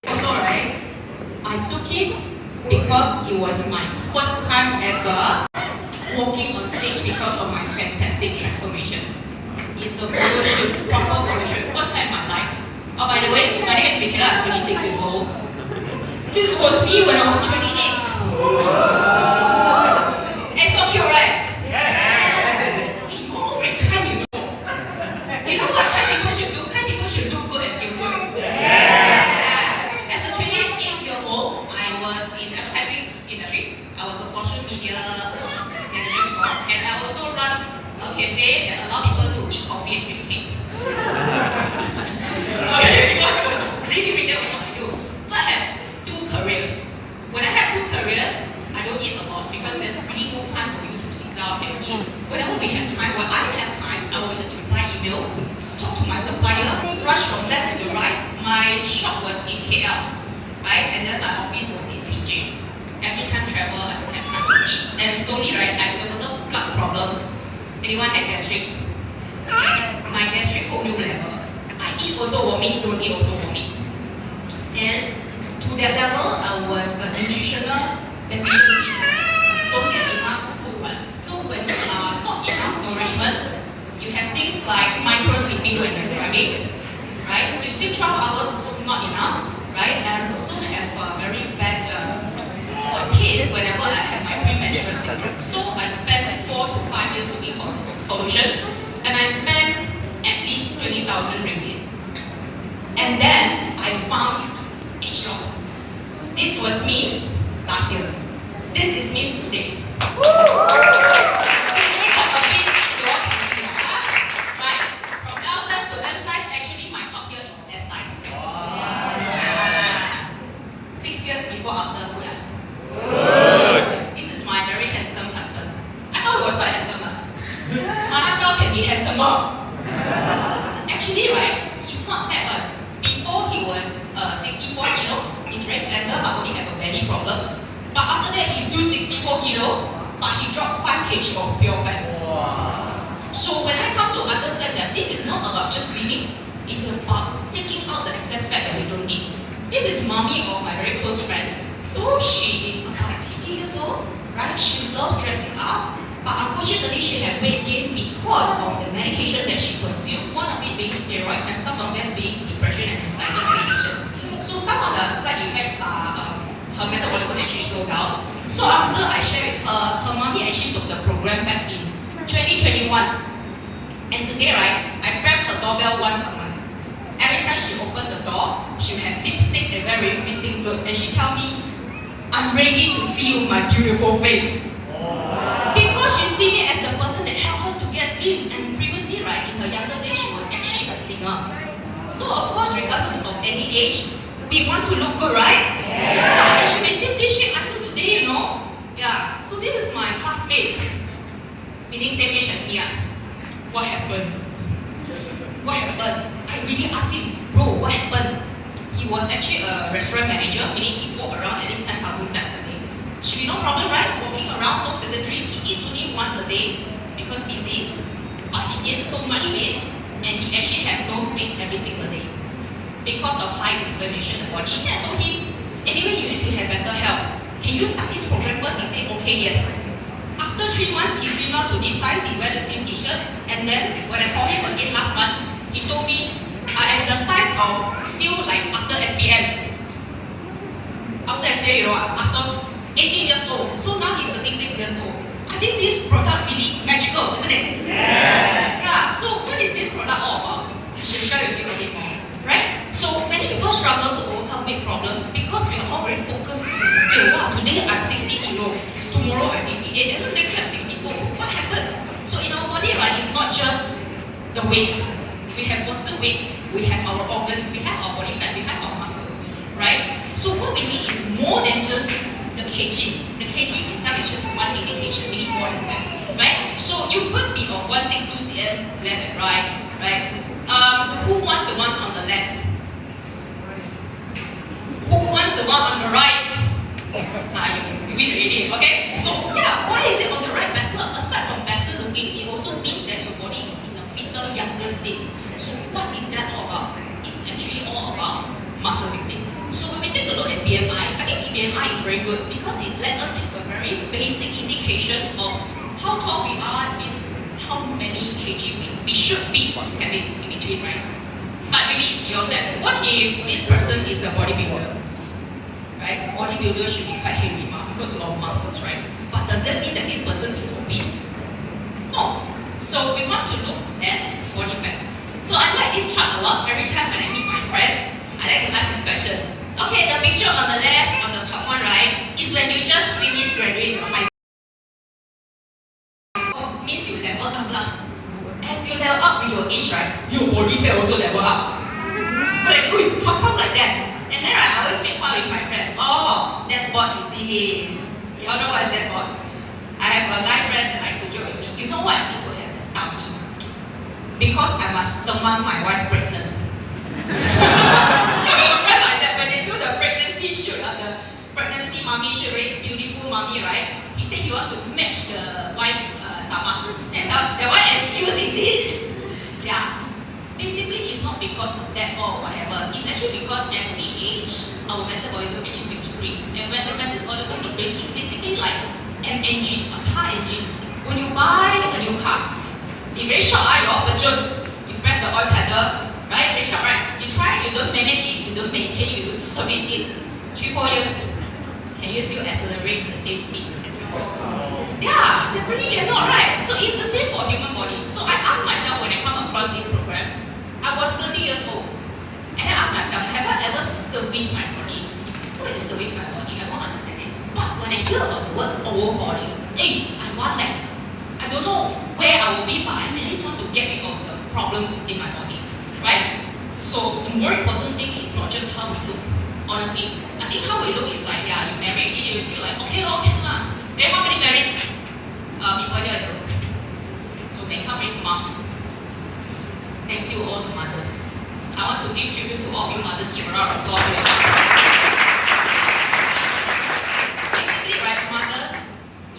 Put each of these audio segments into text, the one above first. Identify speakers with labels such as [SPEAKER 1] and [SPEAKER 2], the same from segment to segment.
[SPEAKER 1] photo, right? I took it because it was my first time ever walking on stage because of my fantastic transformation. It's a photo shoot, proper photo shoot, first time in my life. Oh, by the way, my name is Michaela, I'm 26 years old. This was me when I was 28. It's so cute, right? Yes. You already kind of know. You know what kind people should do? Kind people should look good and feel good. Yeah. As a 28-year-old, I was in advertising industry. I was a social media manager before, and I also run a cafe that allow people to eat coffee and drink cake. Okay, because it was really what I do. So I had two careers. When I had two careers, I don't eat a lot because there's really no time for you to sit down and eat. Whenever we have time, when I have time, I will just reply email, talk to my supplier, rush from left to the right. My shop was in KL, right? And then my office was in PJ. Every time travel, I don't have time to eat. And slowly, right, I developed gut problem. Anyone had gastric? My gastric whole new level. I eat also vomit, don't eat also vomit. And to that level, I was a nutritional deficiency. Don't get enough food. So when you are not enough nourishment, you have things like micro sleeping when you're driving, right? You sleep 12 hours also not enough, right? And also have a very bad pain whenever I have my premenstrual syndrome. So I spent 4 to 5 years looking for a solution, and I spent at least 20,000 ringgit. And then I found ageLOC. This was me last year. This is me today. Today got a bit right? From L size to M size, actually my top here is S size. 6 years before after good. This is my very handsome husband. I thought he was quite handsome. Manatao can be handsomer. Actually, right, he's not fat one. Before he was 64 kilo, he's very slender but only have a belly problem. But after that, he's still 64 kilo, but he dropped 5 kg of pure fat. So when I come to understand that this is not about just living, it's about taking out the excess fat that we don't need. This is mommy of my very close friend. So she is about 60 years old, right? She loves dressing up, but unfortunately she had weight gain because of the medication that she consumed, one of it being steroid and some of them being depression and anxiety medication. So some of the side effects are her metabolism actually slowed down. So after I shared with her, her mommy actually took the program back in 2021. And today, right, I press her doorbell once a month. Every time she opened the door, she would have lipstick and very fitting clothes, and she tell me, "I'm ready to see you with my beautiful face." Because she see me as the person that helped her to get slim. And previously, right, in her younger days, she was actually a singer. So of course, regardless of any age, we want to look good, right? Yeah. And she maintained this shape until today, you know. Yeah. So this is my classmate, meaning same age as me. What happened? What happened? I really asked him, "Bro, what happened?" He was actually a restaurant manager, meaning he walked around at least 10,000 steps a day. Should be no problem, right? Walking around, no sedentary. He eats only once a day because busy. But he gained so much weight, and he actually had no sleep every single day because of high inflammation in the body. And I told him, "Anyway, you need to have better health. Can you start this program first?" He said, "Okay, yes." After 3 months, he slimmed down to this size. He wear the same t-shirt. And then when I called him again last month, he told me, "I am the size of still like after SPM. After SPM, you know, after 18 years old. So now he's 36 years old. I think this product really magical, isn't it?" Yes. Yeah. So what is this product all about? I should share with you a bit more. Right? So many people struggle to overcome weight problems because we are all very focused on the scale. Wow, today I'm 60 kilo, tomorrow I'm 58, and the next time I'm 64. What happened? So in our body, right, it's not just the weight. We have water weight, we have our organs, we have our body fat, we have our muscles, right? So what we need is more than just the kg. The kg itself is just one indication. We need more than that, right? So you could be of 162 cm left and right? Who wants the ones on the left? Who wants the one on the right? You win already, okay? So yeah, why is it on the right better? Aside from better looking, it also means that your body is in a fitter, younger state. So what is that all about? It's actually all about muscle building. So when we take a look at BMI, I think BMI is very good because it lets us have a very basic indication of how tall we are, means how many kg we should be having in between, right? But really, beyond that, what if this person is a bodybuilder? Right? Bodybuilder should be quite heavy because a lot of muscles, right? But does that mean that this person is obese? No. So we want to look at body fat. So I like this chart a lot. Every time when I meet my friend, I like to ask this question. Okay, the picture on the left, on the top one, right, is when you just finished graduating your high school. Means you level up lah. As you level up with your age, right, your body fat also level up. Like, how come like that? And then right, I always make fun with my friend. Oh, that's what you see. You all know what is that for? I have a guy friend that likes to joke with me. You know what I need to have? Tummy. Because I must demand my wife pregnant. You know, friend like that, when they do the pregnancy shoot, the pregnancy mommy shoot, right? Beautiful mommy, right? He said he want to match the wife stomach. And that one excuse, is it? Yeah. Basically, it's not because of that or whatever. It's actually because as we age, our metabolism actually will decrease. And when the metabolism decreases, it's basically like an engine, a car engine. When you buy a new car, it's very short, your budget. You press the oil pedal, right? Very short, right? You try, you don't manage it, you don't maintain it, you don't service it. 3-4 years, can you still accelerate the same speed as before? Yeah, definitely cannot, right? So it's the same for human body. So I ask myself when I come across this program, I was 30 years old, and I asked myself, have I ever serviced my body? What is service my body? I won't understand it. But when I hear about the word overhauling, hey, I want that. I don't know where I will be, but I at least want to get rid of the problems in my body, right? So the more important thing is not just how we look. Honestly, I think how we look is like, yeah, you married, you feel like, okay, okay lah. Then how many married people here? So how many moms? Thank you all the mothers. I want to give tribute to all you mothers. Give a round of applause to yourself. Basically, right, mothers,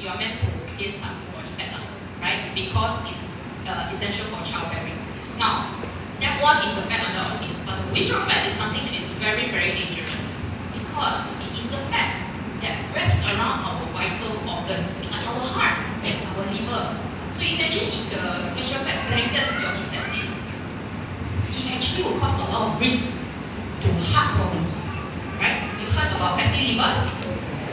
[SPEAKER 1] you are meant to gain some body fat, right? Because it's essential for childbearing. Now, that one is the fat under our skin, but the visceral fat is something that is very, very dangerous because it is the fat that wraps around our vital organs, like our heart and our liver. So imagine if the visceral fat blanket your intestine, it actually will cause a lot of risk to heart problems, right? You heard about fatty liver?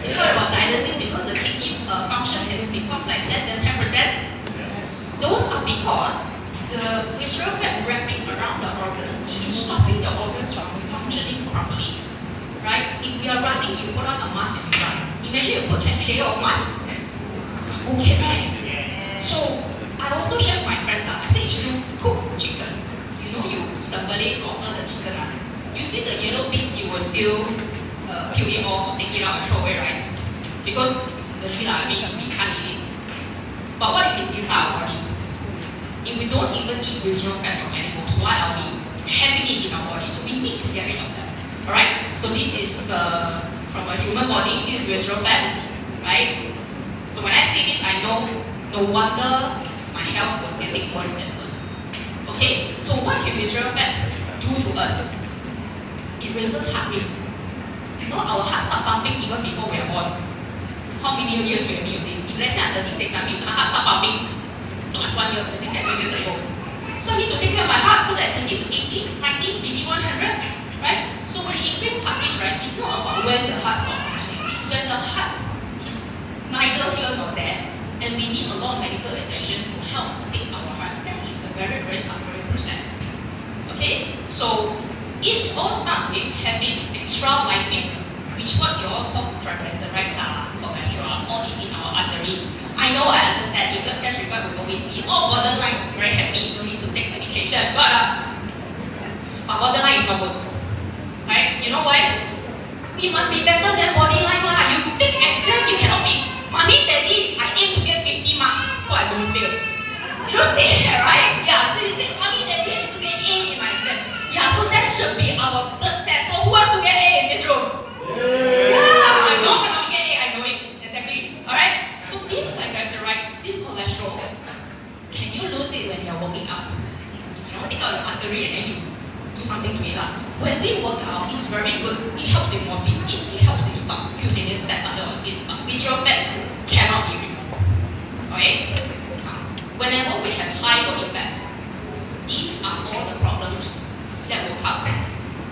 [SPEAKER 1] You heard about dialysis because the kidney function has become like less than 10%? Those are because the visceral fat wrapping around the organs is stopping the organs from functioning properly, right? If you are running, you put on a mask and you run. Imagine you put 20 layers of mask. It's okay, right? So I also share with my friends, I say if you cook chicken, you suddenly slaughter the chicken, you see the yellow bits, you will still peel it off or take it out and throw away, right? Because it's dirty, we can't eat it. But what if it's inside our body? If we don't even eat visceral fat from animals, why are we having it in our body? So we need to get rid of that. Alright? So this is from a human body, this is visceral fat, right? So when I see this, I know no wonder my health was getting worse and worse. Okay, so what can visceral fat do to us? It raises heart risk. You know, our heart starts pumping even before we are born. How many years we have been using? If let's say I'm 36, that means my heart starts pumping last 1 year, 37 years ago. So I need to take care of my heart so that I can live to 80, 90, maybe 100, right? So when it increases heart risk, right, it's not about when the heart stops functioning. It's when the heart is neither here nor there, and we need a lot of medical attention to help save our heart. That is a very, very suffering process. Okay, so it's all starts with having extra lipid, which what you all call triglycerides are, cholesterol, all is in our artery. I know, I understand, you blood test report will always see, oh, borderline, very happy, you don't need to take medication, but borderline is not good, right? You know why? We must be better than borderline lah. You take exam, you cannot be, mommy, daddy, I aim to get 50 marks so I don't fail. You don't say that, right? Yeah, so you say, mommy, daddy, I need to get A in my exam. Yeah, so that should be our blood test. So who wants to get A in this room? Yeah, I know cannot get A, I know it, exactly. Alright? So these triglycerides, this cholesterol, can you lose it when you're working out? You know, take out your artery and then you do something to it. When we work out, it's very good. It helps with mobility, it helps with subcutaneous fat under our skin, but visceral fat cannot be removed. Okay? Whenever we have high body fat, these are all the problems that will come.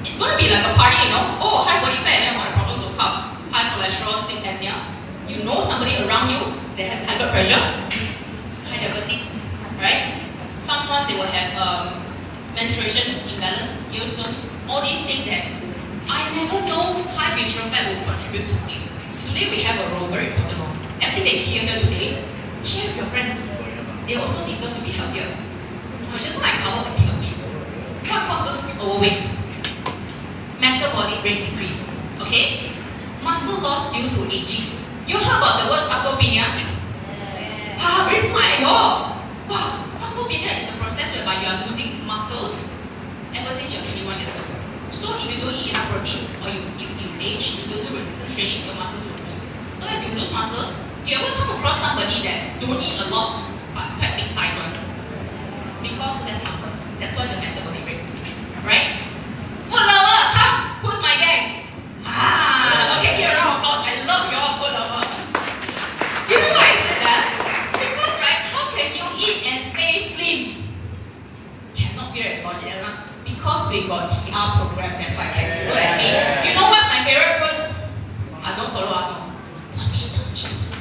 [SPEAKER 1] It's going to be like a party, oh, high body fat, then all the problems will come. High cholesterol, sleep apnea. You know somebody around you that has high blood pressure, high diabetic, right? Someone, they will have menstruation imbalance, Houston, all these things that I never know high visceral fat will contribute to this. So today we have a role, very important role. Everything that you hear here today, share with your friends. They also deserve to be healthier. I just want to cover a bit of it. What causes overweight? Metabolic rate decrease. Okay? Muscle loss due to aging. You heard about the word sarcopenia? Very smart, y'all. Wow, sarcopenia is a process whereby you are losing muscles ever since you're 21 years old. So if you don't eat enough protein, or you age, you don't do resistance training, your muscles will lose. So as you lose muscles, you ever come across somebody that don't eat a lot, but quite big size one? Because less muscle. That's why the metabolic rate decreases. Right? Foot lover, come! Who's my gang? Okay, give a round of applause. I love your foot lover. You know why I said that? Because, right, how can you eat and stay slim? Cannot be a budget, because we got TR program, that's why I can do it. You know what's my favorite food? I don't follow up. Potato chips.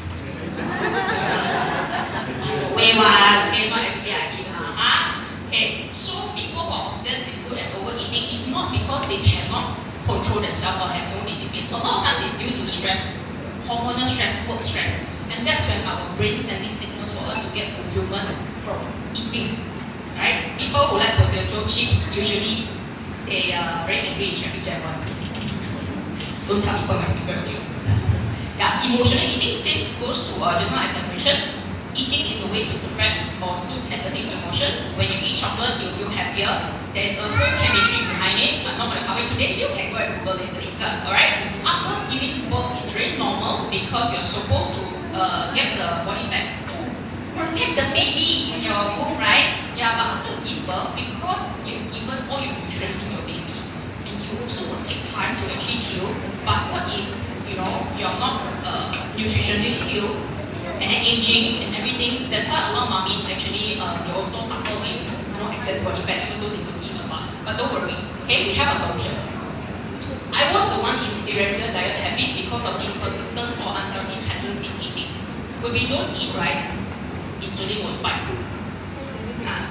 [SPEAKER 1] Way one, okay, not every day I eat. Okay, so people who are obsessed with food and overeating is not because they cannot control themselves or have no discipline. A lot of times it's due to stress, hormonal stress, work stress. And that's when our brain sending signals for us to get fulfillment from eating. Right? People who like potato chips, usually they are very angry in traffic jam. Don't tell people my secret, okay? Yeah, emotional eating, same goes to just now as I mentioned. Eating is a way to suppress or soothe negative emotion. When you eat chocolate, you feel happier. There's a whole chemistry behind it. I'm not going to cover it today. You can go and Google it later. Alright? After giving birth, it's very normal because you're supposed to get the body fat to protect the baby in your womb, right? Yeah, but after giving birth, because you've given all your nutrients to your baby, and you also will take time to actually heal. But what if, you're not nutritionist healed, and then aging and everything? That's why a lot of mummies actually they also suffer with excess body fat even though they don't eat a lot. But don't worry, okay, we have a solution. I was the one in irregular diet habit because of inconsistent or unhealthy patterns in eating. When we don't eat right, insulin will spike.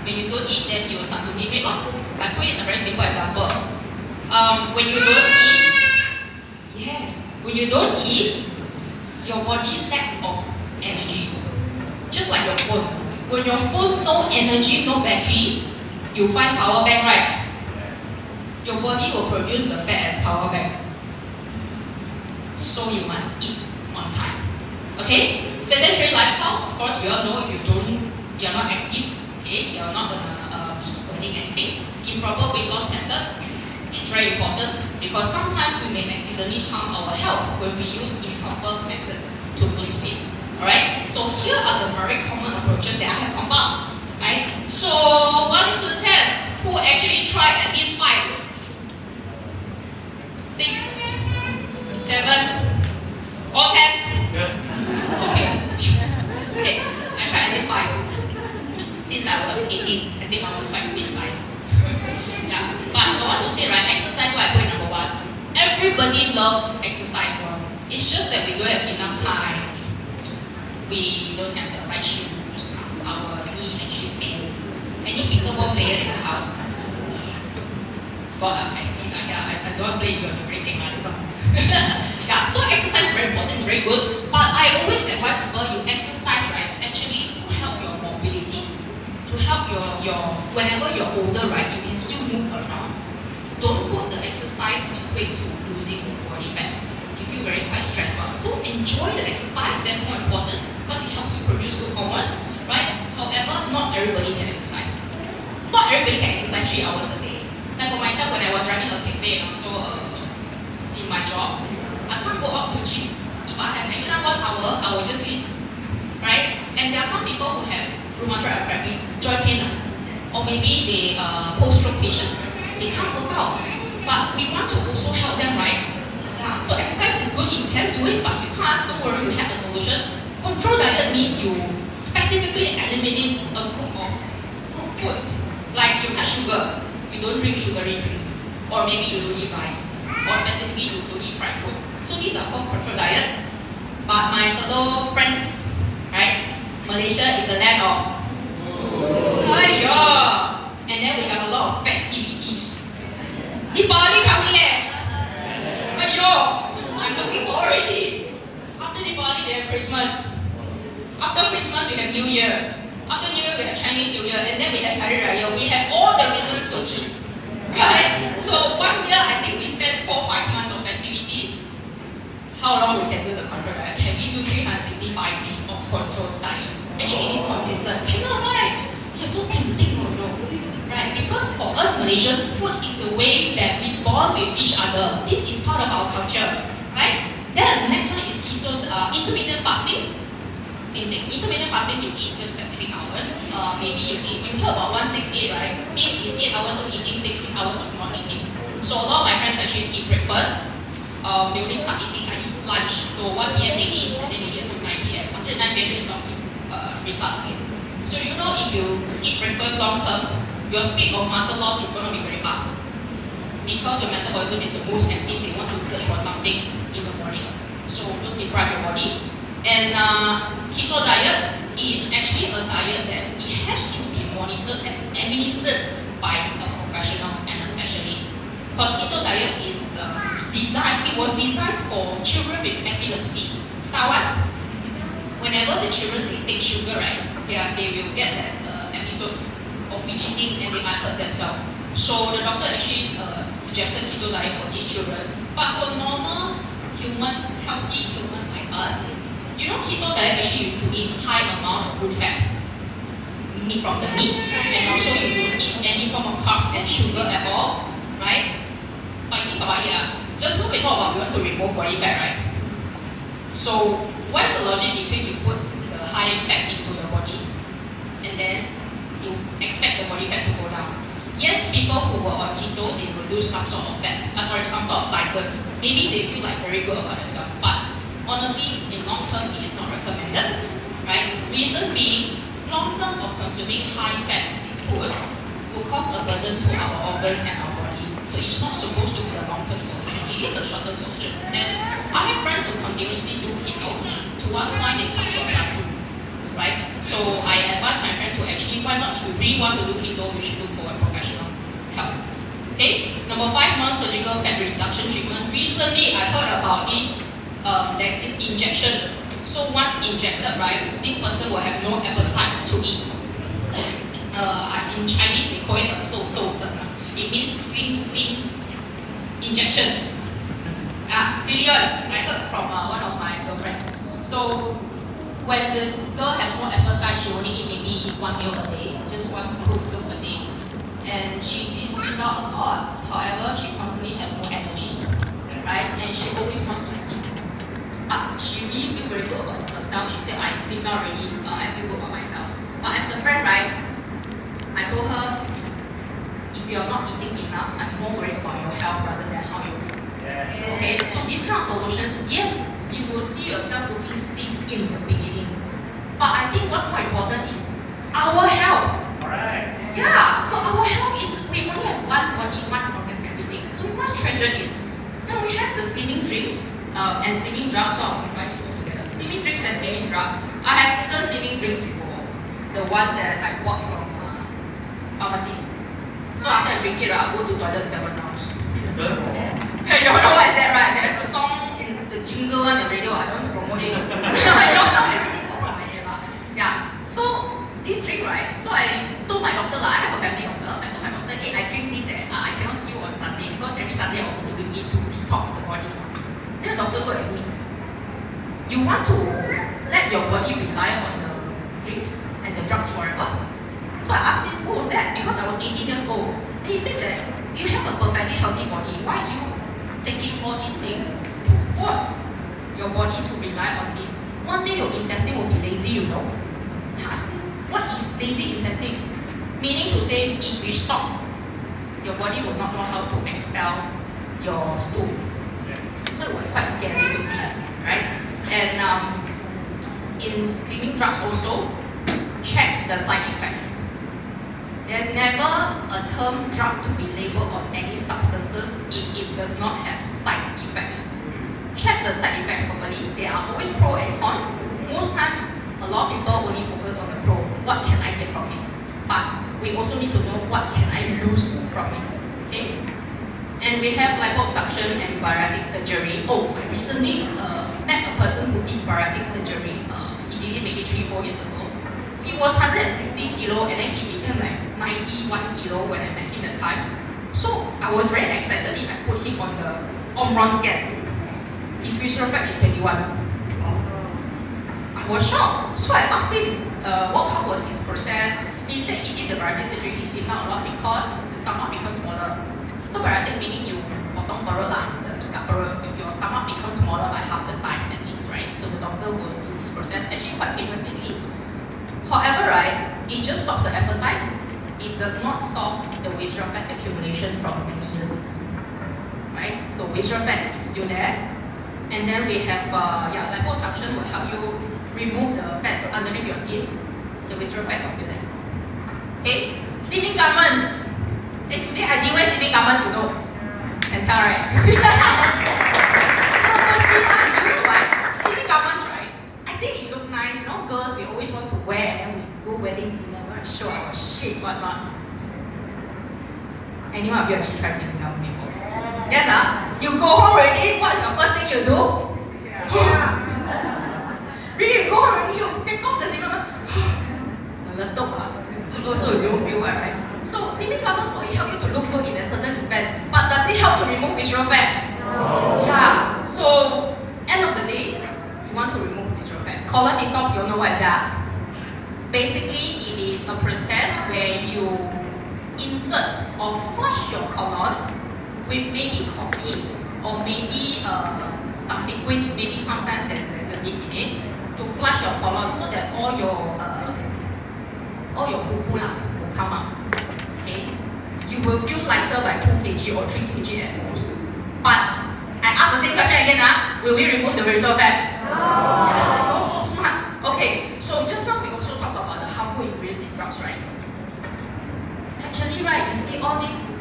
[SPEAKER 1] When you don't eat, then you will start to give it up. I put it in a very simple example. When you don't eat, when you don't eat, your body lack of energy. Just like your phone. When your phone no energy, no battery, you find power bank, right? Your body will produce the fat as power bank. So you must eat on time. Okay? Sedentary lifestyle, of course we all know if you're not active, okay, you're not gonna be burning anything. Improper weight loss method is very important because sometimes we may accidentally harm our health when we use improper method to lose weight. Alright, so here are the very common approaches that I have compiled. Right? So 1 to 10, who actually tried at least 5? 6, 7, or 10? Okay. Okay, I tried at least 5. Since I was 18, I think I was quite big size. Yeah, but I want to say, right, exercise, why I put it number 1. Everybody loves exercise. It's just that we don't have enough time. We don't have the right shoes. Our knee actually pain. Any pickleball player in the house? I see. I don't play with your rating. Yeah, so exercise is very important, it's very good. But I always advise people you exercise, right, actually to help your mobility. To help your whenever you're older, right, you can still move around. Don't put the exercise equate to losing body fat. You feel very quite stressed out. So enjoy the exercise, that's more important because it helps you produce good hormones, right? However, not everybody can exercise. Not everybody can exercise 3 hours a day. Like for myself, when I was running a cafe and also in my job, I can't go out to gym. If I have extra 1 hour, I will just sleep, right? And there are some people who have rheumatoid arthritis, joint pain, or maybe they post-stroke patient. they can't work out. But we want to also help them, right? So exercise is good, you can do it, but you can't, don't worry, you have a solution. Control diet means you specifically eliminate a group of food. Like you cut sugar, you don't drink sugary drinks. Or maybe you don't eat rice. Or specifically you don't eat fried food. So these are called control diet. But my fellow friends, right? Malaysia is the land of and then we have a lot of festivities. Diwali coming I'm looking forward already. After Diwali we have Christmas. After Christmas we have New Year. After New Year we have Chinese New Year, and then we have Hari Raya. We have all the reasons to eat. Right? So 1 year I think we spend 4-5 months of festivity. How long we can do the control diet? Can we do 365 days of control diet? Actually it is consistent. Cannot, right? You're so tempting, right? Because for us Malaysian, food is a way that we bond with each other. This is part of our culture, right? Then the next one is intermittent fasting. Same thing. Intermittent fasting, you eat just specific hours. Maybe you heard about 168, right? Means it's 8 hours of eating, 16 hours of not eating. So a lot of my friends actually skip breakfast. They only start eating, I eat lunch. So 1 p.m. they eat, and then they eat until 9 p.m. After 9 p.m. they stop eating, restart again. So you know if you skip breakfast long term, your speed of muscle loss is going to be very fast. Because your metabolism is the most active, they want to search for something in the morning. So don't deprive your body. And keto diet is actually a diet that it has to be monitored and administered by a professional and a specialist. Because keto diet is it was designed for children with epilepsy. Sawan, whenever the children they take sugar, right, they will get that episodes of fidgeting and they might hurt themselves. So the doctor actually suggested keto diet for these children. But for normal human, healthy human like us, you know keto diet actually you to eat high amount of good fat meat from the meat, and also you don't eat any form of carbs and sugar at all, right? But think about it, just now we talk about we want to remove body fat, right? So what's the logic between you put the high fat into your body and then you expect the body fat to go down? Yes, people who were on keto, they will lose some sort of fat, some sort of sizes. Maybe they feel like very good about themselves, but honestly, in long term, it is not recommended, right? Reason being, long term of consuming high fat food will cause a burden to our organs and our body. So it's not supposed to be a long term solution. It is a short term solution. And I have friends who continuously do keto. To one point, they come to a plateau, right? So I advise my friend to actually, why not? If you really want to do keto, you should look for a professional help. Okay. Number 5, non-surgical fat reduction treatment. Recently, I heard about this. There's this injection. So once injected, right, this person will have no appetite to eat. In Chinese, they call it a 瘦瘦针. It means slim injection. Billion, I heard from one of my girlfriends. So when this girl has no appetite, she only eat maybe 1 meal a day, just 1 fruit soup a day. And she did sleep out a lot. However, she constantly has no energy, right? And she always wants to sleep. She really feel very good about herself. She said, I sleep now already, I feel good about myself. But as a friend, right, I told her, if you're not eating enough, I'm more worried about your health rather than how you look. Okay, so these kind of solutions, yes, you will see yourself looking slim in the beginning. But I think what's more important is our health.
[SPEAKER 2] Alright.
[SPEAKER 1] Yeah, so our health is, we only have one body, one organ, everything. So we must treasure it. Now we have the slimming drinks and slimming drugs, so I'll combine it all together. Slimming drinks and slimming drugs. I have taken slimming drinks before. The one that I bought from pharmacy. So after I drink it, I'll go to toilet 7 rounds. Hey, you know what is that, right? There's a song in the jingle on the radio, I don't promote it. I don't know everything over my head. Yeah. So this drink, right? So I told my doctor, I have a family doctor. I told my doctor, hey, I drink this I cannot see you on Sunday because every Sunday I want to do it to detox the body. Then the doctor looked at me. You want to let your body rely on the drinks and the drugs forever? So I asked him, what was that? Because I was 18 years old. And he said that you have a perfectly healthy body. Why are you taking all these things to force your body to rely on this? One day your intestine will be lazy, you know. I asked him, what is lazy intestine? Meaning to say, if we stop your body will not know how to expel your stool. So it was quite scary to me, right? And in sleeping drugs also, check the side effects. There's never a term drug to be labeled on any substances if it does not have side effects. Check the side effects properly. There are always pros and cons. Most times, a lot of people only focus on the pro. What can I get from it? But we also need to know what can I lose from it. Okay? And we have liposuction and bariatric surgery. Oh, I recently met a person who did bariatric surgery. He did it maybe 3-4 years ago. He was 160 kilo and then he became like 91 kilo when I met him that time. So I was very excited. I put him on the Omron scan. His visceral fat is 21. I was shocked. So I asked him, how was his process? He said he did the bariatric surgery. He slimmed down a lot because the stomach becomes smaller. So bariatric meaning you potong perut lah, the ikat perut. Your stomach becomes smaller by half the size at least, right? So the doctor will do this process. Actually quite famous lately. However, right, it just stops the appetite. It does not solve the visceral fat accumulation from many years ago, right? So visceral fat is still there. And then we have, liposuction will help you remove the fat underneath your skin. The visceral fat is still there. Okay, slimming garments. Hey, today I didn't wear slimming garments, you know. Can tell, right? You know what? Slimming garments, right? I think it look nice. You know, girls, we always want to wear and then we go wedding dinner, go and show our shape, whatnot. Anyone of you actually tried slimming garments before? Yes, you go home already, what's the first thing you do? Really, you go home already, you take off the slimming garment. Also, you don't feel right? So, slimming garments will help you to look good in a certain event, but does it help to remove visceral fat? No. Yeah. So, end of the day, you want to remove visceral fat. Colon detox, you all know what is that? Basically, it is a process where you insert or flush your colon with maybe coffee or maybe some liquid, maybe sometimes there's a meat in it, to flush your colon so that all your poo-poo will come out. Okay? You will feel lighter by 2 kg or 3 kg at most. But I ask the same question again, will we remove the visceral fat? No. Yeah, you're so smart. Okay, so just now we also talked about the harmful ingredients in drugs, right? Actually, right, you see all this.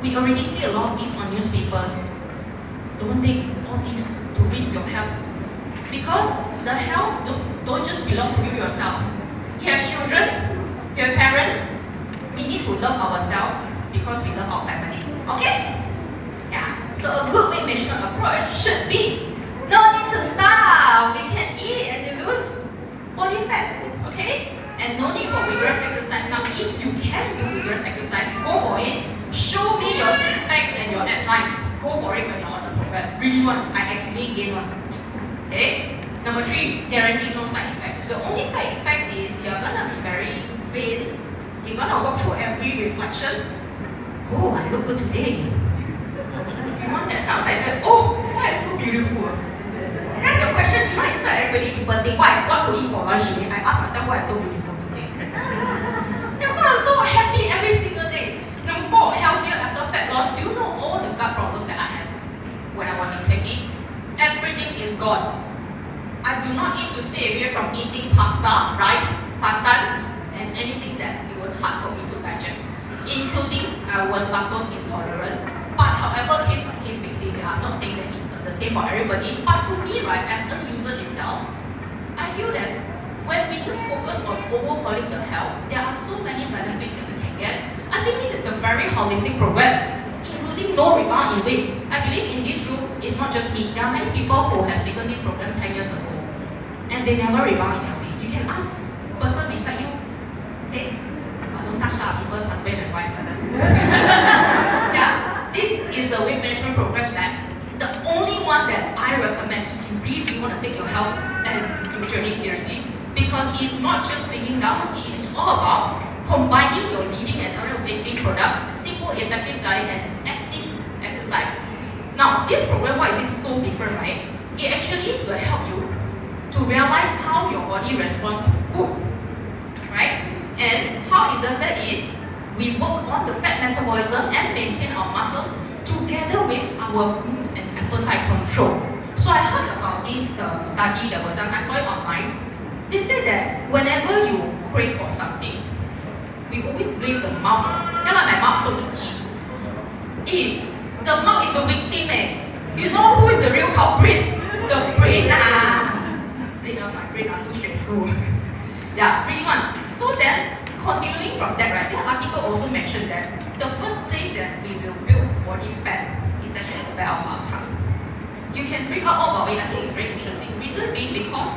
[SPEAKER 1] We already see a lot of these on newspapers. Don't take all these to risk your health. Because the health don't just belong to you yourself. You have children, you have parents. We need to love ourselves because we love our family. Okay? Yeah. So a good weight management approach should be no need to starve. We can eat and lose body fat. Okay? And no need for vigorous exercise. Now, if you can do vigorous exercise, go for it. Show me your 6 packs and your ab lines. Go for it when you're on the program. Really want. I accidentally gain one. Okay? Number 3, guarantee no side effects. The only side effects is you're gonna be very vain. You're gonna walk through every reflection. Oh, I look good today. Do you want that kind of side effect? Oh, why is so beautiful? That's the question. You know, it's like everybody people think, what to eat for lunch today? I ask myself why I'm so beautiful today. That's why I'm so happy every single day. Number 4, healthier after fat loss. Do you know all the gut problems that I had when I was in 20s? Everything is gone. I do not need to stay away from eating pasta, rice, santan, and anything that it was hard for me to digest. Including I was lactose intolerant. But however, case by case basis, I'm not saying that it's the same for everybody. But to me, right, as a user itself, I feel that when we just focus on overhauling the health, there are so many benefits that we can get. I think this is a very holistic program, including no rebound in weight. I believe in this room, it's not just me. There are many people who have taken this program 10 years ago, and they never rebound in their weight. You can ask the person beside you, okay? Don't touch people's husband and wife. Yeah, this is a weight management program that the only one that I recommend if you really want to take your health and your journey seriously, because it's not just slimming down, it is all about combining your leading and non-weighting products, simple, effective diet, and active exercise. Now, this program, why is it so different, right? It actually will help you to realize how your body responds to food, right? And how it does that is, we work on the fat metabolism and maintain our muscles together with our mood and appetite control. So I heard about this study that was done, I saw it online. They said that whenever you crave for something, we always blame the mouth. Yeah, like my mouth so itchy. The mouth is the victim You know who is the real culprit? The brain my brain are too stressful. Yeah, pretty much. So then, continuing from that, right, the article also mentioned that the first place that we will build body fat is actually at the back of our tongue. You can read up all about it. I think it's very interesting. Reason being because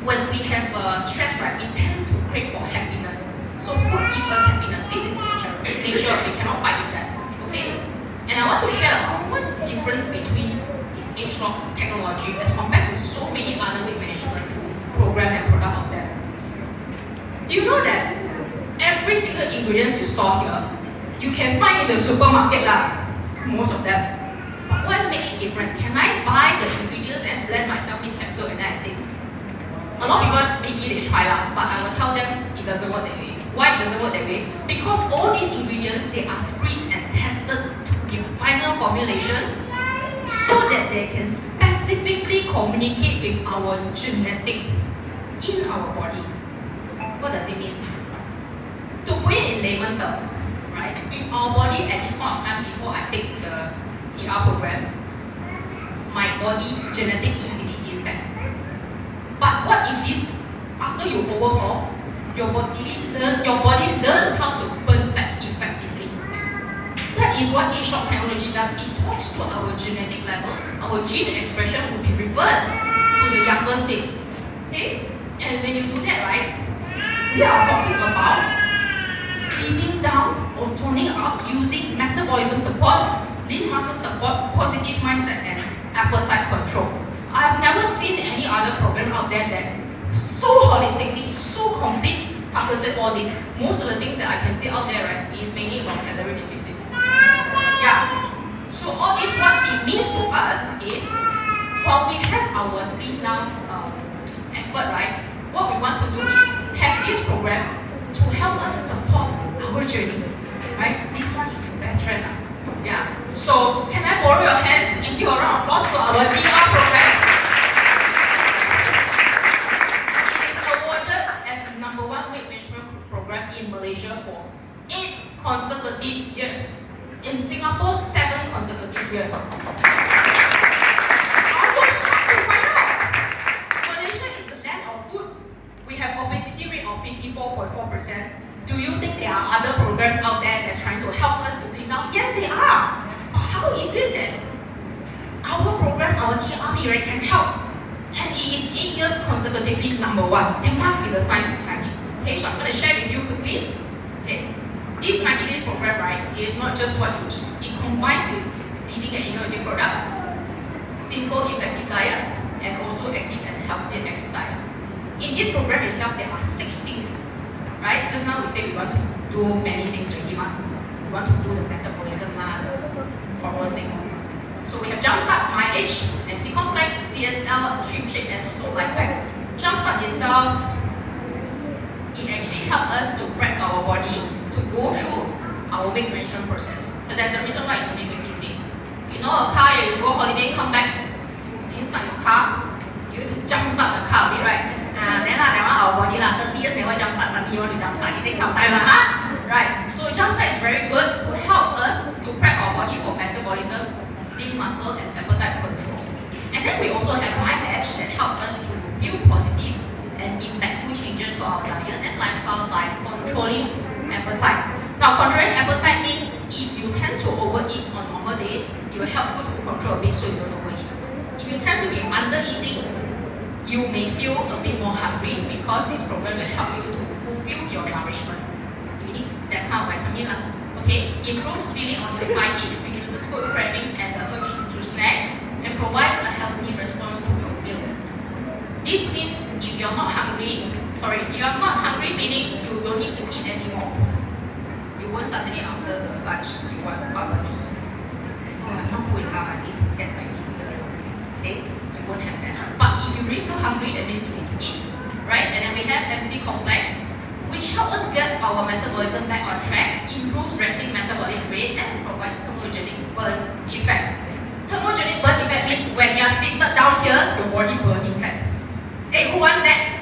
[SPEAKER 1] when we have stress, right, we tend to crave for happiness. So food gives us happiness. This is nature. Nature, we cannot fight with that. Okay? And I want to share about what's the difference between this ageLOC technology as compared to so many other weight management program and product out there. Do you know that every single ingredients you saw here, you can find in the supermarket most of them. But what makes a difference? Can I buy the ingredients and blend myself in capsule and then I take? A lot of people maybe they try but I will tell them it doesn't work that way. Why it doesn't work that way? Because all these ingredients, they are screened and tested to the final formulation so that they can specifically communicate with our genetic in our body. What does it mean? To put it in layman term, right? In our body at this point of time before I take the TR program, my body genetic easily gain fat. But what if this, after you overhaul, your body learns how to burn fat effectively? That is what ageLOC technology does. It talks to our genetic level. Our gene expression will be reversed to the younger state. Okay? And when you do that, right, we are talking about slimming down or toning up using metabolism support, lean muscle support, positive mindset, and appetite control. I've never seen any other program out there that so holistically, so complete, targeted all this. Most of the things that I can see out there, right, is mainly about calorie deficit. Yeah. So all this, what it means to us is, while we have our slim down effort, right, what we want to do is have this program to help us support our journey. Right? This one is the best friend. Yeah. So can I borrow your hands and give a round of applause to our TR program? In Malaysia for 8 consecutive years. In Singapore, 7 consecutive years. I was shocked to find out. Malaysia is the land of food. We have obesity rate of 54.4%. Do you think there are other programs out there that's trying to help us to slim down? Yes, they are. But how is it that our program, our TRME, right, can help? And it is 8 years consecutively number 1. There must be the science behind it. Okay, so I'm going to share with you quickly. Okay, this 90 days program, right, is not just what you eat. It combines with leading and innovative products, simple, effective diet, and also active and healthy exercise. In this program itself, there are 6 things, right? Just now we said we want to do many things already, we want to do the metabolism, the hormones thing. So we have Jumpstart, MyAge, NC Complex, CSL, Trim Shape, and also Life Pack. Jumpstart itself, it actually helps us to prep our body to go through our weight management process. So that's the reason why it's only 15 days. You know, a car, you go holiday, come back, you start your car, you need to jumpstart the car a bit, right? Then that one our body 30 years never jumpstart, suddenly you want to jumpstart, it takes some time, right? So jumpstart is very good to help us to prep our body for metabolism, lean muscle, and appetite control. And then we also have MyAge that helps us to feel positive and impactful changes to our diet and lifestyle by controlling appetite. Now, controlling appetite means if you tend to overeat on normal days, it will help you to control a bit so you don't overeat. If you tend to be under-eating, you may feel a bit more hungry because this program will help you to fulfill your nourishment. You need that kind of vitamin. Okay? Improves feeling of satiety, reduces food craving and the urge to snack, and provides a healthy response to your meal. This means if you're not hungry, meaning you don't need to eat anymore. You won't suddenly after the lunch, you want bubble tea. Oh, I'm not full enough, I need to get like this. Okay? You won't have that. But if you really feel hungry, that means you need to eat. Right? And then we have MC Complex. which helps us get our metabolism back on track, improves resting metabolic rate, and provides thermogenic burn effect. Thermogenic burn effect means when you are seated down here, your body burning fat. Okay, who wants that?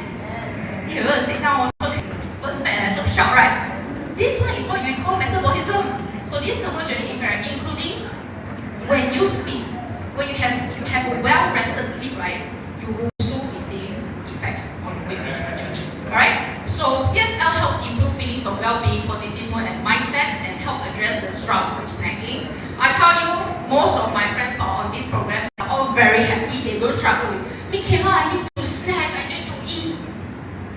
[SPEAKER 1] You will sit down also burn fat, so shout, right? This one is what we call metabolism. So this thermogenic effect, including when you sleep, when you have a well-rested sleep, right, you also receive effects on weight management journey. Alright? So CSL helps improve feelings of well-being, positive mood and mindset, and help address the struggle of snacking. I tell you, most of my friends who are on this program are all very happy. They don't struggle with, Michaela, I need to snack, I need to eat.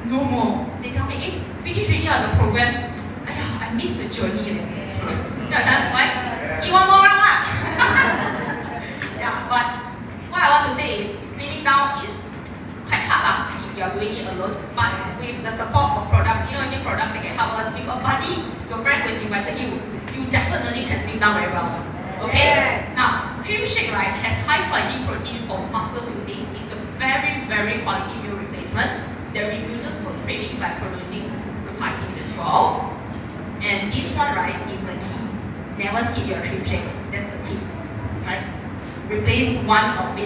[SPEAKER 1] No more. They tell me, hey, finish already on the program. I miss the journey. You're done, right? You want more, lah? Yeah, but what I want to say is, slimming down is quite hard lah if you are doing it alone. But with the support of products, any products that can help us, with a buddy, your friend who has invited you, you definitely can slim down very well. Okay? Now, Cream Shake, right, has high quality protein for muscle building. It's a very, very quality meal replacement that reduces food craving by producing satiety as well. And this one, right, is the key. Never skip your Cream Shake. That's the tip, right? Replace one of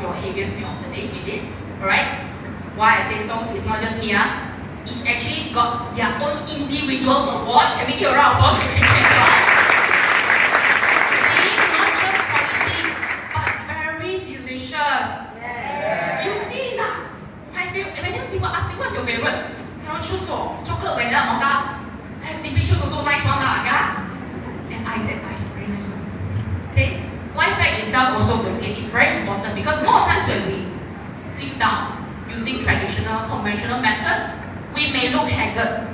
[SPEAKER 1] your heaviest meal of the day with it. Alright? Why I say so? It's not just me. It actually got their own individual award. Can we give a round of applause to Cream Shake? Not just quality, but very delicious. Yeah. You see now? When people ask me what's your favorite, choose chocolate, vanilla, mocha. Simply choose also nice one lah, yeah? And I said nice, very nice one. Okay? Life pack itself also goes, okay, it's very important because more times when we slim down using traditional, conventional method, we may look haggard.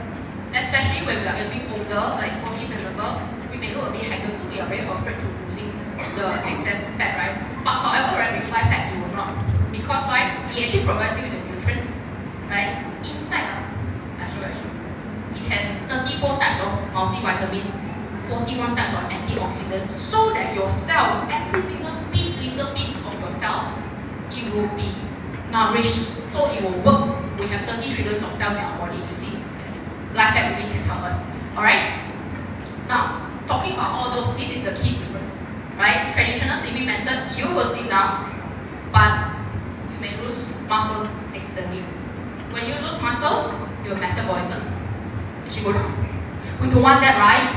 [SPEAKER 1] Especially when we are a bit older, like 40s and above, we may look a bit haggard, so we are very afraid to losing the excess fat, right? But however, right, with life pack, you will not. Because why? It actually provides you with the nutrients, right? Inside, it has 34 types of multivitamins, 41 types of antioxidants, so that your cells, every single little piece of your cells, it will be nourished, so it will work. We have 30 trillions of cells in our body, you see. Like that really can help us. Alright? Now, talking about all those, this is the key difference. Right? Traditional slimming method, you will slim down, but you may lose muscles accidentally. When you lose muscles, your metabolism actually go down. We don't want that, right?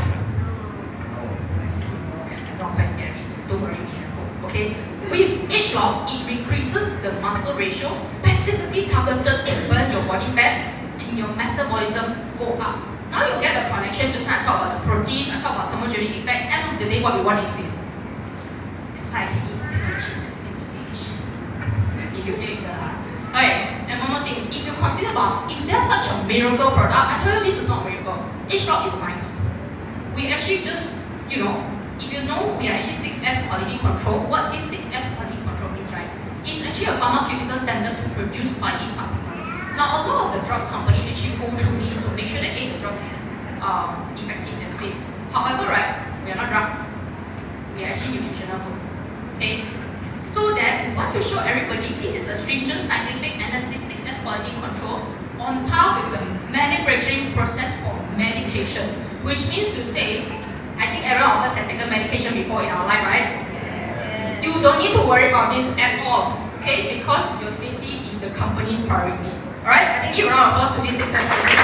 [SPEAKER 1] Not quite scary. Don't worry, be careful. Okay? With ageLOC, it increases the muscle ratio specifically targeted to burn your body fat and your metabolism go up. Now you get the connection. Just now I talk about the protein, I talk about thermogenic effect. End of the day, what we want is this. That's why I can eat potato chips and still stage. If you hate okay, and one more thing. If you consider about, is there such a miracle product? I tell you, this is not miracle. ageLOC is science. We actually just, if you know, we are actually 6S quality control. What this 6S quality control means, right? It's actually a pharmaceutical standard to produce quality supplements. Now, a lot of the drugs company actually go through this to make sure that the drugs is effective and safe. However, right, we are not drugs. We are actually nutritional food. Okay? So that we want to show everybody this is a stringent scientific analysis 6S quality control on par with the manufacturing process for medication. Which means to say, I think every one of us has taken medication before in our life, right? You don't need to worry about this at all, okay? Because your safety is the company's priority. Alright? I think give a round of applause to this 6S quality.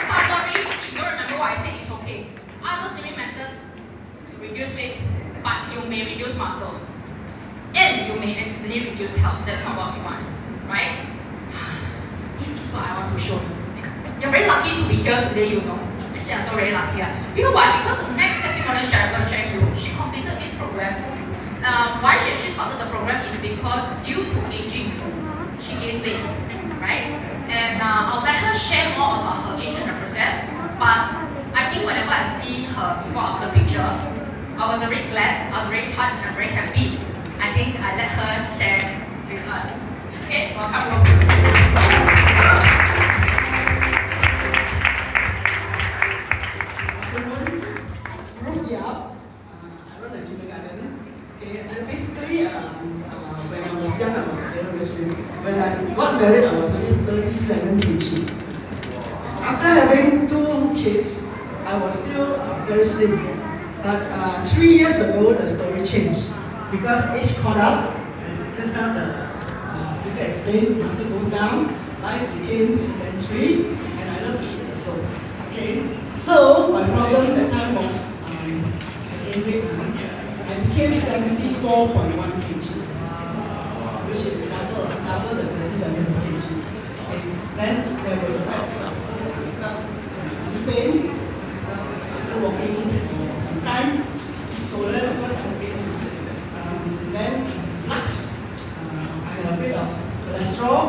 [SPEAKER 1] Summary, if you don't remember what I said, it's okay. Other slimming methods, reduce weight, but you may reduce muscles. And you may accidentally reduce health. That's not what we want, right? This is what I want to show you. You're very lucky to be here today, you know. Actually, I'm so very lucky. You know why? Because the next testimonial I'm going to share with you, she completed this program. Why she actually started the program is because due to aging, she gained weight, right? And I'll let her share more about her age and the process. But I think whenever I see her before after picture, I was very glad, I was very touched, and very happy. I think I let her share with us. Okay, welcome, Rose.
[SPEAKER 2] Good morning. Rose Yap. I run a kindergarten. Okay, and basically, when I was young, I was very slim. When I got married, I was only 37. 27 kg. After having 2 kids, I was still very slim. But 3 years ago, the story changed. Because age caught up, as just now the speaker explained, muscle goes down, life became sedentary, and I love to eat also. Okay, so my problem at that time was I became 74.1 kg, which is double the 37 kg. Okay. Then there were effects, so I felt pain after walking for some time, swollen, of course, then flux. I had a bit of cholesterol,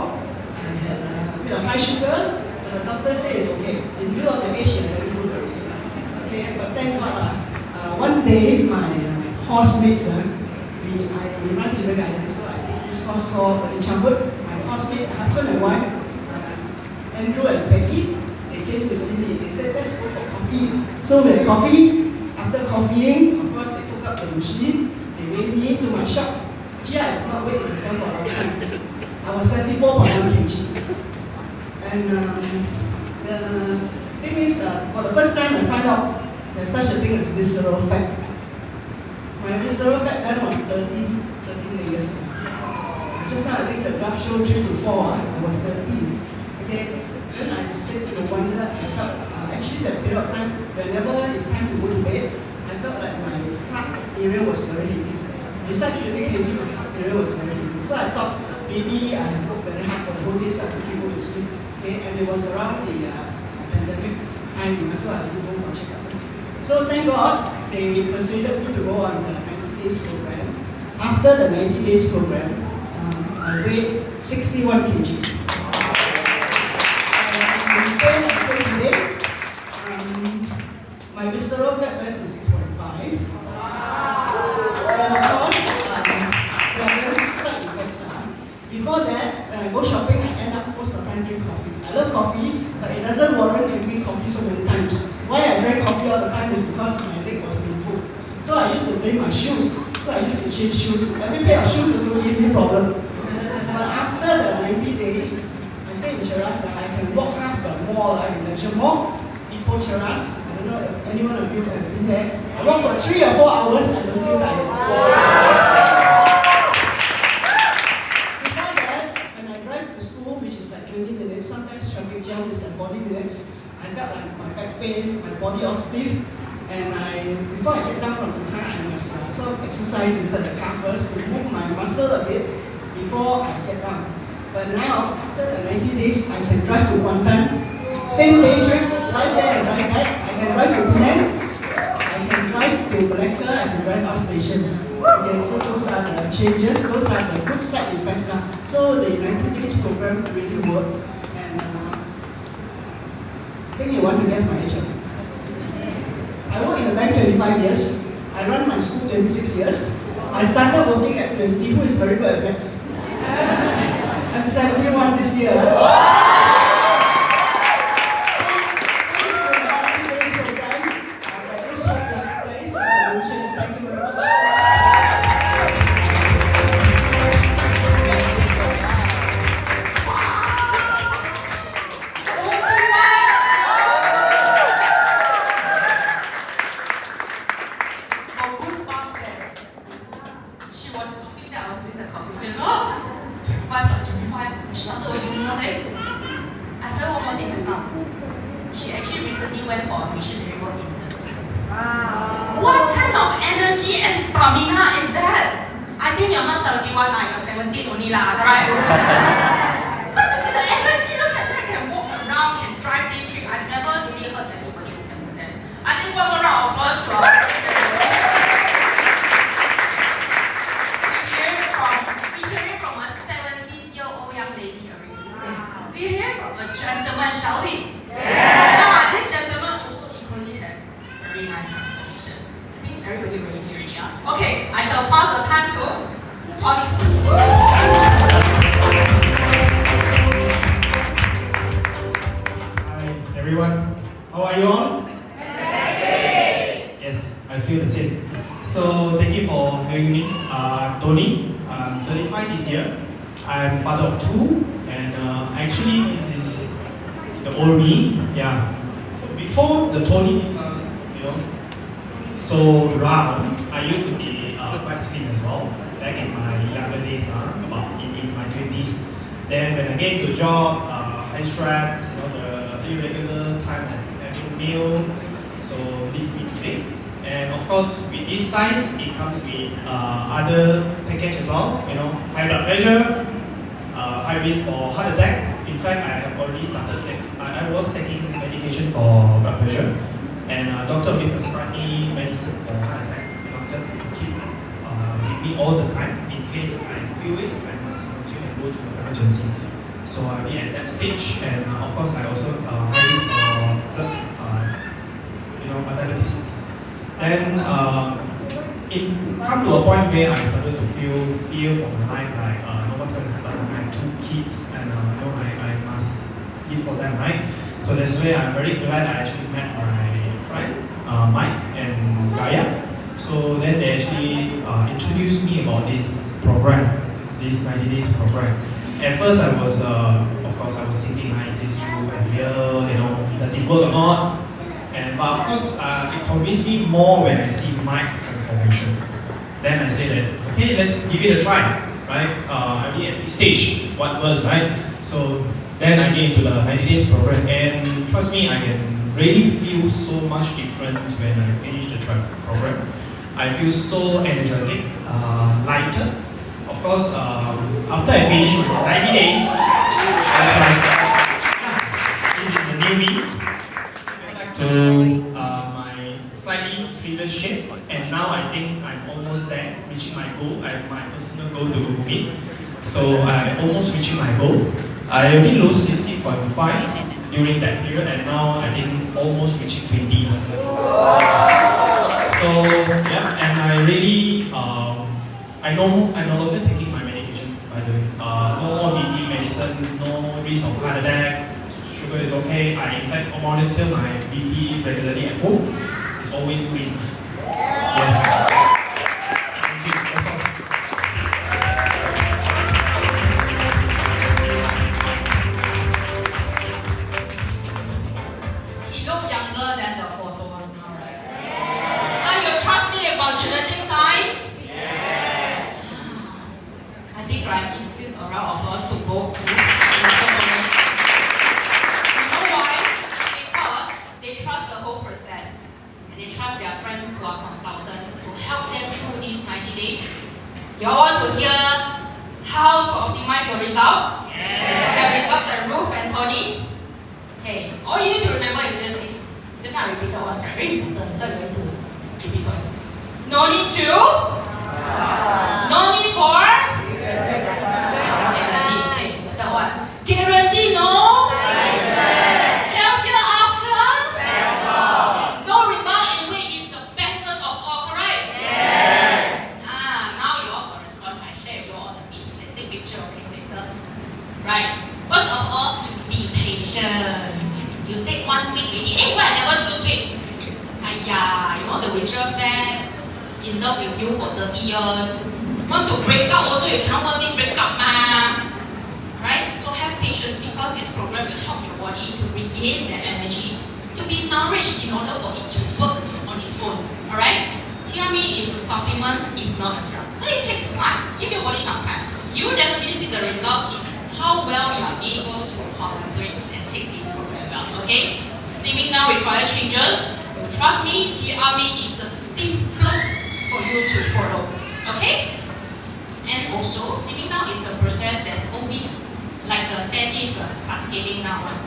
[SPEAKER 2] I had a bit of high sugar, but the doctor said it's okay. In view of the age, you're very good already. Okay, but thank God, one day my housemates, we run kindergarten, so I did this course called early childhood. My housemate, husband and wife, Andrew and Peggy, they came to see me. They said, let's go for coffee. So we had coffee. After coffeeing, of course, they took up the machine. They weighed me to my shop. Gee, I did not weigh myself for a long time. I was 74.1 kg. And the thing is, for the first time I found out there's such a thing as visceral fat. My visceral fat then was 13 layers. Just now I think the graph showed 3 to 4, I was 13. Okay, then I said to wonder, I felt, actually that period of time, whenever it's time to go to bed, I felt like my heart area was very heavy. Besides feeling heavy, my heart area was very heavy. So I thought maybe I worked very hard for the whole day so I could go to sleep. Okay, and it was around the pandemic time, so I did go for checkup. So thank God, they persuaded me to go on the 90 days program. After the 90 days program, I weighed 61 kg. Today, my visceral fat went to 6.5. And of course, there are very side effects. Before that, when I go shopping, I end up most of the time drinking coffee. I love coffee, but it doesn't warrant drinking coffee so many times. Why I drank coffee all the time is because my leg was painful. So I used to blame my shoes. So I used to change shoes. Every pair of shoes also gave me a problem. But after the 90 days, I say in Cheras that I can walk half the mall in Leisure Mall, Ipoh Cheras. I don't know if anyone of you have been there. I walk for 3 or 4 hours, I don't feel tired. Before that, when I drive to school, which is like 20 minutes, sometimes traffic jam is like 40 minutes, I felt like my back pain, my body all stiff, and before I get down from the car, I must sort of exercise inside the car first to move my muscle a bit before I get down. But now, after the 90 days, I can drive to Kuantan, same day trip, drive there and drive back. I can drive to Penang, I can drive to Malacca, I can drive outstation. Okay, so those are the changes, those are the good side effects now. So the 90 days program really worked. And I think you want to guess my age. I work in the bank 25 years. I run my school 26 years. I started working at 20, who is very good at maths. I'm 71 this year. There is a solution. Thank you very much.
[SPEAKER 1] She actually recently went for a missionary work in Turkey. What kind of energy and stamina is that? I think you're not 71 now, you're 17 only lah, right? But look at the energy, look at that, can walk around, can drive D3. I've never really heard anybody who can do that. I think one more round of applause to our we hear it from a 17-year-old young lady already. We hear it from a gentleman, shall we? Yeah, this gentleman also equally had very nice transformation. I think everybody already, huh? Okay, I shall pass the time to Tony.
[SPEAKER 3] Hi everyone, how are you all? Yes, I feel the same. So thank you for having me. I'm Tony. I'm 35 this year. I'm father of 2, and actually this is the old me, yeah. Before the Tony, so round, I used to be quite slim as well, back in my younger days, about in my 20s. Then when I came to job, high stress, the irregular time and having meal, so leads me to this. And of course, with this size, it comes with other package as well, high blood pressure, high risk for heart attack. In fact, I have already started I was taking medication for blood pressure, and doctor will prescribe me medicine for heart attack. Just keep with me all the time. In case I feel it, I must consume and go to the emergency. So I'll be at that stage, and of course, I also high risk for diabetes. Then it come to a point where I started to feel fear for my life, like what's going to happen. I have 2 kids, and I must live for them, right? So that's where I'm very glad I actually met my friend Mike and Gaia. So then they actually introduced me about this program, this 90 days program. At first I was, of course, I was thinking, is this true and real? Does it work or not? But of course, it convinced me more when I see Mike's transformation. Then I say that, okay, let's give it a try, right? I mean, at this stage, what was, right? So then I get into the 90 days program, and trust me, I can really feel so much difference when I finish the program. I feel so energetic, lighter. Of course, after I finish with the 90 days, I was like, this is a new me to my slightly previous shape, and now I think I'm almost there, reaching my goal. I have my personal goal to meet, so I'm almost reaching my goal. I only lose 60.5 during that period, and now I think almost reaching 20. So yeah, and I really, I'm no longer taking my medications, by the way. No more BP medicines, no risk of heart attack. Sugar is okay. I in fact monitor my BP regularly at home. It's always green. Yes. Thank you. That's all.
[SPEAKER 1] He looks younger than the photo one now, right? You trust me about genetic science? Yes. I think right, give a round of applause to both of you. They trust their friends who are consultants to help them through these 90 days. You all want to hear how to optimize your results? Yeah. The results are Ruth and Tony. Okay, all you need to remember is just this. Just now I repeated once, right? Very important, so you need to repeat twice. No need to? No need for? Okay, third one. Guarantee no? Right. First of all, be patient. You take 1 week already. Hey, why I never lose weight? The visceral fat in love with you for 30 years. Want to break up also, you cannot 1 week break up, ma. Right? So have patience, because this program will help your body to regain that energy, to be nourished in order for it to work on its own. Alright? TRME is a supplement, it's not a drug. So it takes time. Give your body some time. You will definitely see the results is how well you are able to collaborate and take this program well, okay? Slimming down requires changes. Trust me, TRME is the simplest for you to follow, okay? And also, slimming down is a process that's always like the staircase, cascading down one,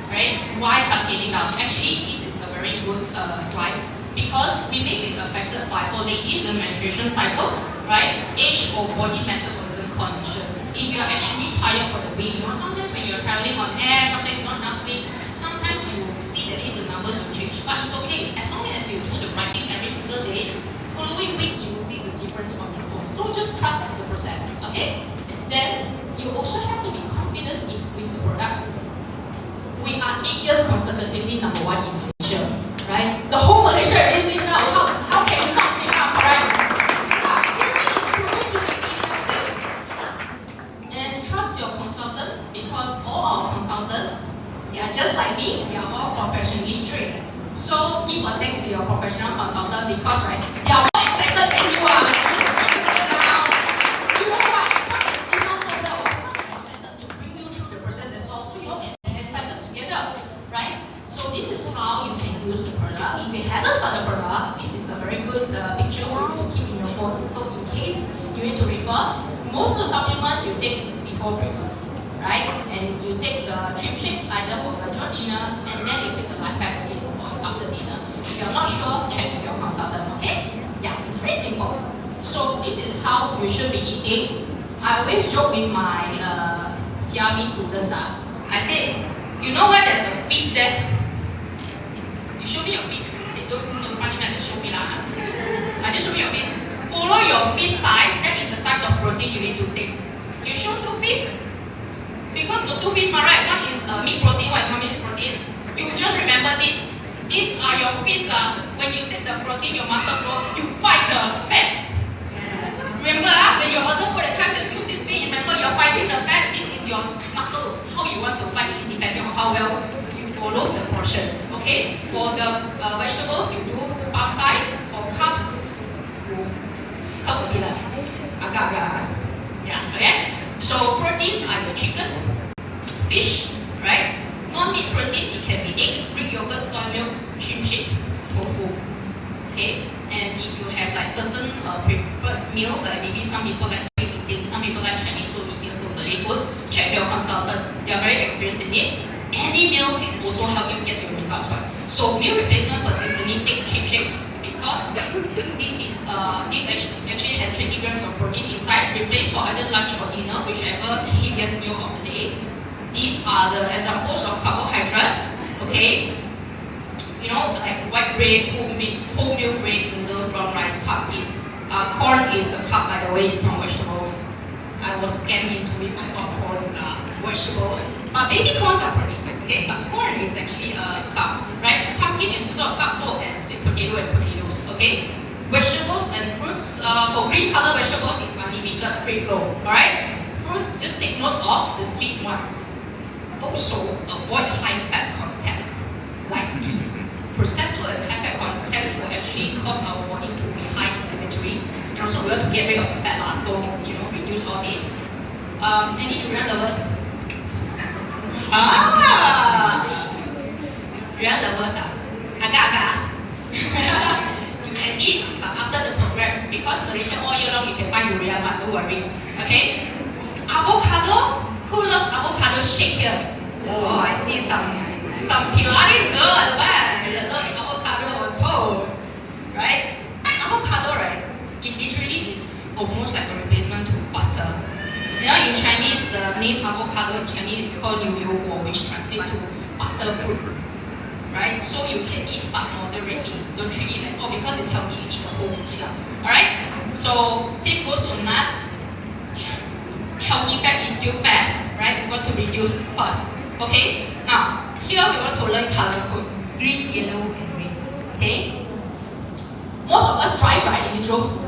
[SPEAKER 1] right? Why cascading down? Actually, this is a very good slide, because we may be affected by, for ladies, the menstruation cycle, right? Age or body metabolism condition. If you are actually tired for the week, sometimes when you're traveling on air, sometimes you're not enough sleep, sometimes you see that the numbers will change. But it's okay, as long as you do the right thing every single day, following week you will see the difference on its own. So just trust the process, okay? Then you also have to be confident with the products. We are 8 years consecutively #1 in Malaysia, right? The whole Malaysia is listening now. How can you not speak up, right? Trust your consultant, because all our consultants, they are just like professional consultant because right, they are more excited than you are. You know why? Because it's not so well. Because they're excited to bring you through the process as well, so you all can be excited together, right? So this is how you can use the product. If you haven't started the product, this is a very good picture for you to keep in your phone. So in case you need to refer, most of the supplements you take before breakfast, right? And you take the trim shake either for lunch or dinner, and then you take the life pack again for after dinner. If you're not sure, check with your consultant, okay? Yeah, it's very simple. So this is how you should be eating. I always joke with my TRME students. I say, you know where there's a feast there? You show me your feast. They don't punch me, just show me lah. Just show me your feast. Follow your feast size. That is the size of protein you need to take. You show 2 feasts. Because got 2 feasts, right? One is meat protein, one is non-meat protein. You just remember it. These are your feasts. When you take the protein, your muscle growth, you fight the fat. Remember, when you order food at time to use this feed, remember you're fighting the fat. This is your muscle. How you want to fight it is depending on how well you follow the portion. Okay? For the vegetables, you do full palm size. For carbs, you cut a bit. Agak-agak. Yeah, okay? So proteins are your chicken, fish, right? Non-meat protein, it can be eggs, Greek yogurt, soy milk, shrimp shake, tofu. Okay? And if you have like certain preferred meal, like maybe some people like eating, some people like Chinese food, Indian food, Malay food, check your consultant. They are very experienced in it. Any meal can also help you get your results right. So meal replacement persistently take shrimp shake because this actually has 20 grams of protein inside. Replace for either lunch or dinner, whichever heaviest meal of the day. These are the examples of carbohydrate. Okay, you know, like white bread, wholemeal bread, noodles, brown rice, pumpkin. Corn is a carb, by the way, it's not vegetables. I was scammed into it. I thought corns are vegetables, but baby corns are protein. Okay, but corn is actually a carb, right? Pumpkin is also a carb, so as sweet potato and potatoes. Okay, vegetables and fruits. For green color vegetables, it's unlimited free flow. Alright, fruits, just take note of the sweet ones. Also, avoid high fat content like teas. Processed food and high fat content will actually cause our body to be high inflammatory, and also we want to get rid of the fat loss. So reduce all these. Any durian lovers? Durian lovers agak-agak. You can eat, but after the program, because Malaysia all year long you can find durian, but don't worry. Okay. Avocado. Who loves avocado shake here? Oh, I see some Pilates girl at the back that loves avocado on toast, right? Avocado, right? It literally is almost like a replacement to butter. You know, in Chinese, the name avocado in Chinese is called 牛油果, which translates to butter fruit, right? So you can eat but moderately. Don't treat it as because it's healthy. You eat the whole veggie, alright? So same goes to nuts. Healthy fat is still fat, right? We want to reduce first. Okay? Now, here we want to learn color code. Green, yellow, and red. Okay? Most of us drive, right, in this room?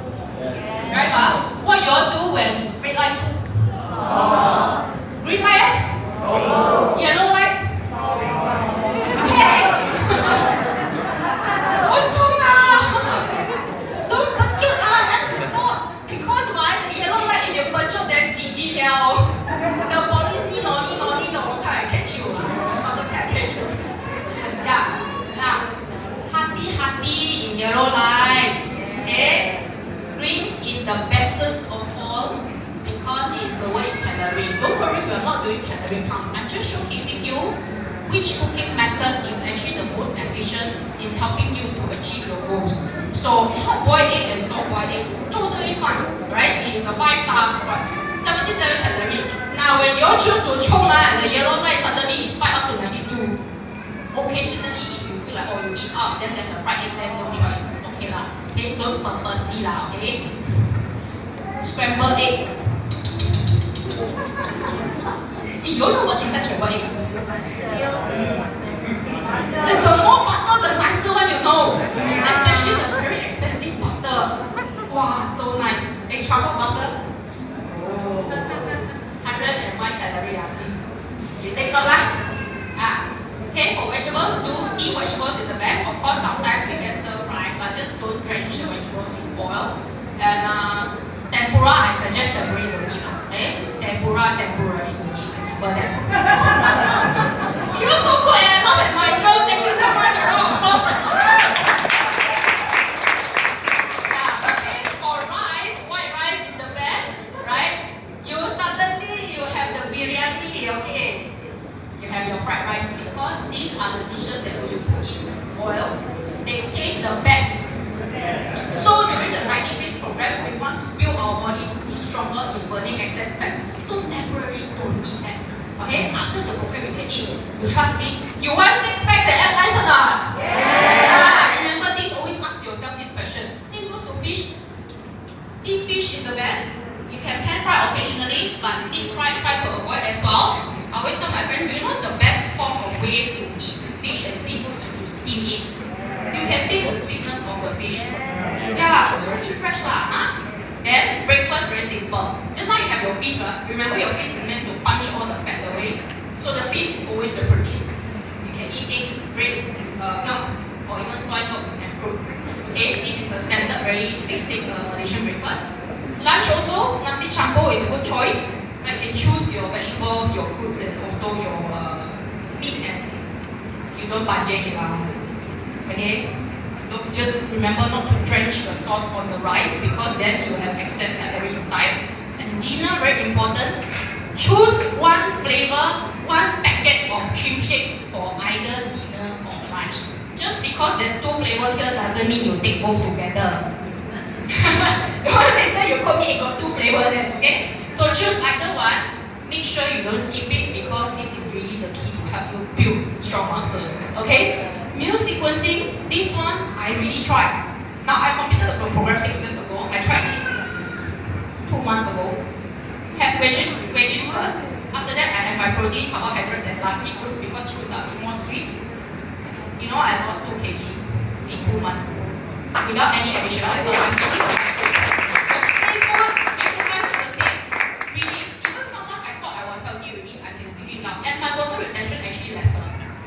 [SPEAKER 1] Right, what you all do when red light? Green light? Yellow light? Hey! Because why? Yellow light in your budget, then GG now. The body's no, can I catch you? Something can I catch you? Yeah. Now, hearty in yellow light. Okay? Green is the bestest of all because it is the low calorie. Don't worry, we are not doing calorie count. I'm just showcasing you which cooking method is actually the most efficient in helping you to achieve your goals. So hot boiled egg and soft boiled egg, totally fine, right? It is a 5-star, 77 calories. Now when you choose to chong and the yellow light suddenly it spikes up to 92. Occasionally, if you feel like you eat out, then there's a fried egg, then no choice. Okay lah, okay, don't purposely lah, okay. Scrambled egg. You know what's inside scrambled egg? The more butter, the nicer one, you know. Especially the very expensive butter. Wow, so nice. Truffle butter. 101 calories, please. You take out lah. Okay, for vegetables, do steamed vegetables is the best. Of course, sometimes we get stir fry, but just don't drench the vegetables in oil. And tempura, I suggest the brain don't eat. Okay? Tempura, temporary you eat. Remember that. You're so good and I love it, my joke. Thank you so much. Okay, for rice, white rice is the best, right? Suddenly you have the biryani, okay? You have your fried rice because these are the dishes that when you put in oil, they taste the best. So during the 90 days program, we want to build our body to be stronger in burning excess fat. So temporarily don't eat that. Okay? After the program you can eat. You trust me? You want 6 packs and ab or not? Yeah. Remember this, always ask yourself this question. Same goes to fish. Steamed fish is the best. You can pan fry occasionally, but deep fry try to avoid as well. I always tell my friends, you know the best form of way to eat fish and seafood is to steam it. You can taste the sweetness of the fish. Yeah, so eat fresh lah, huh? Then breakfast very simple. Just now you have your feast, remember your feast is meant to punch all the fats away. So the feast is always the protein. You can eat eggs, bread, milk, or even soy milk and fruit. Okay, this is a standard, very basic Malaysian breakfast. Lunch also, nasi campur is a good choice. You can choose your vegetables, your fruits, and also your meat, and you don't budget it around. Okay? Just remember not to drench the sauce on the rice because then you have excess calorie inside. And dinner, very important. Choose one flavor, one packet of cream shake for either dinner or lunch. Just because there's 2 flavors here doesn't mean you take both together. Later you cook me, it got 2 flavors then, okay? So choose either one. Make sure you don't skip it because this is really the key to help you build strong muscles, okay? Meal sequencing, this one I really tried. Now I completed the program 6 years ago. I tried this 2 months ago. Have veggies first. After that I have my protein, carbohydrates, and lastly fruits because fruits are a bit more sweet. You know I lost 2 kg in 2 months. Without any additional effort, I'm eating the right food. The same food, exercise is the same. Really, even someone I thought I was healthy already, I can still eat now. And my water retention actually lesser.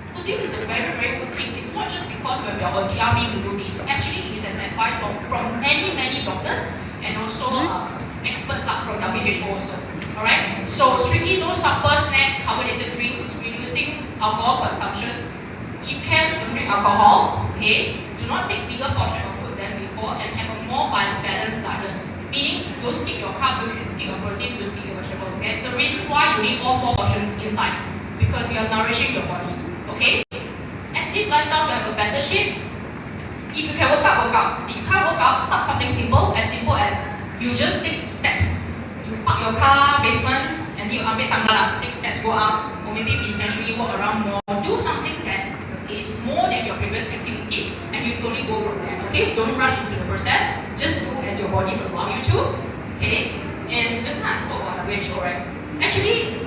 [SPEAKER 1] So this is a very, very good thing. It's not just because when we are on TRME we do this. Actually, it is an advice from many, many doctors and also experts from WHO also. Alright? So strictly no supper, snacks, carbonated drinks, reducing alcohol consumption. You can drink alcohol, okay? Do not take bigger portion of food than before and have a more balanced diet. Meaning, don't skip your carbs, don't skip your protein, don't skip your vegetables. That's the reason why you need all 4 portions inside. Because you are nourishing your body. Okay? Active lifestyle to have a better shape. If you can work out, work out. If you can't work out, start something simple as you just take steps. You park your car, basement, and you ambil tangga lah. Take steps, go up, or maybe intentionally walk around more. Do something that is more than your previous activity, and you slowly go from there. Okay? Don't rush into the process. Just do as your body will allow you to. Okay? And just now I spoke about WHO, right? Actually,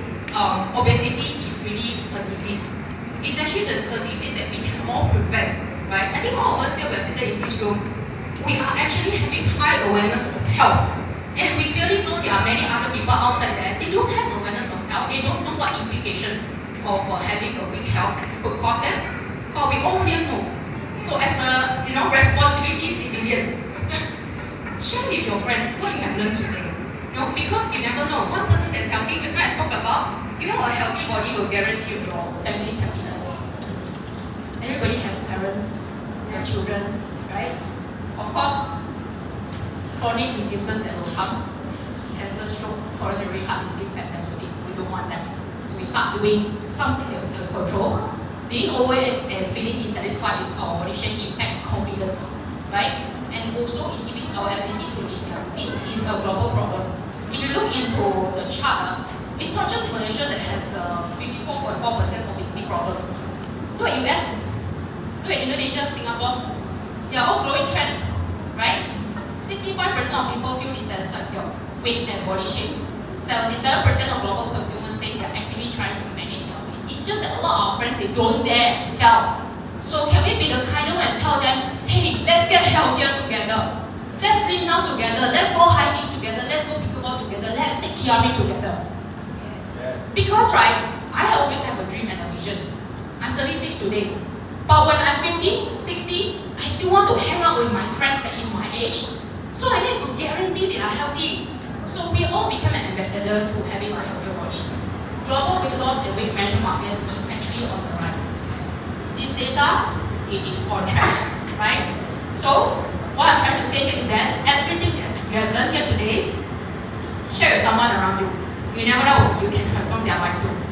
[SPEAKER 1] obesity is really a disease. It's actually a disease that we can all prevent, right? I think all of us here, we are sitting in this room, we are actually having high awareness of health. And we clearly know there are many other people outside there, they don't have awareness of health, they don't know what implication of having a weak health could cause them. But we all here know. So as a responsibility civilian, share with your friends what you have learned today. Because you never know. One person that's healthy, just like I spoke about, a healthy body will guarantee your family's happiness. Everybody have parents, their children, right? Of course, chronic diseases that will come, cancer, stroke, coronary heart disease, and everything. We don't want that. So we start doing something that we can control. Being overweight and feeling dissatisfied with our body shape impacts confidence, right? And also inhibits our ability to live health. This is a global problem. If you look into the chart, it's not just Malaysia that has a 54.4% obesity problem. Look at US, look at Indonesia, Singapore. They are all growing trend, right? 65% of people feel dissatisfied with their weight and body shape. 77% of global consumers say they are actively trying to manage their weight. It's just that a lot of our friends, they don't dare to tell. So can we be the kinder and tell them, hey, let's get healthier together. Let's slim down together. Let's go hiking together. Let's go pickleball together. Let's take TRME together. Yes. Because right, I always have a dream and a vision. I'm 36 today. But when I'm 50, 60, I still want to hang out with my friends. contributor to having a healthier body. Global weight loss and weight management market is actually on the rise. This data, it is on track, right? So, what I'm trying to say here is that everything that you have learned here today, share with someone around you. You never know, you can transform their life too.